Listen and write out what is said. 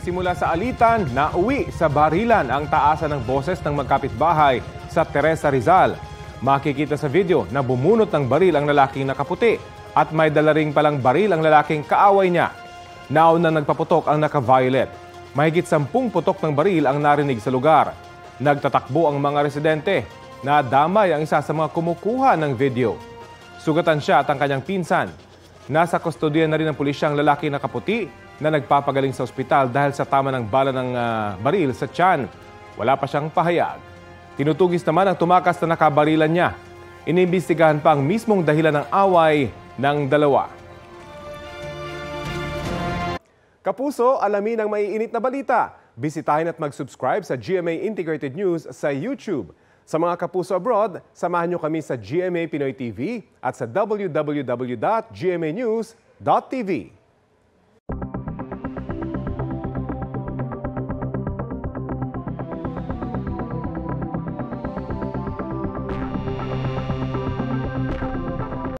Simula sa alitan, nauwi sa barilan ang taasan ng boses ng magkapitbahay sa Teresa Rizal. Makikita sa video na bumunot ng baril ang lalaking nakaputi at may dala ring palang baril ang lalaking kaaway niya. Nauna nagpaputok ang naka-violet. Mahigit 10 putok ng baril ang narinig sa lugar. Nagtatakbo ang mga residente. Nadamay ang isa sa mga kumukuha ng video. Sugatan siya at ang kanyang pinsan. Nasa kustodiya na rin ng pulisya ang lalaki na kaputi na nagpapagaling sa ospital dahil sa tama ng bala ng baril sa tiyan. Wala pa siyang pahayag. Tinutugis naman ang tumakas na nakabarilan niya. Iniimbestigahan pa ang mismong dahilan ng away ng dalawa. Kapuso, alamin ang maiinit na balita. Bisitahin at mag-subscribe sa GMA Integrated News sa YouTube. Sa mga kapuso abroad, samahan niyo kami sa GMA Pinoy TV at sa www.gmanews.tv.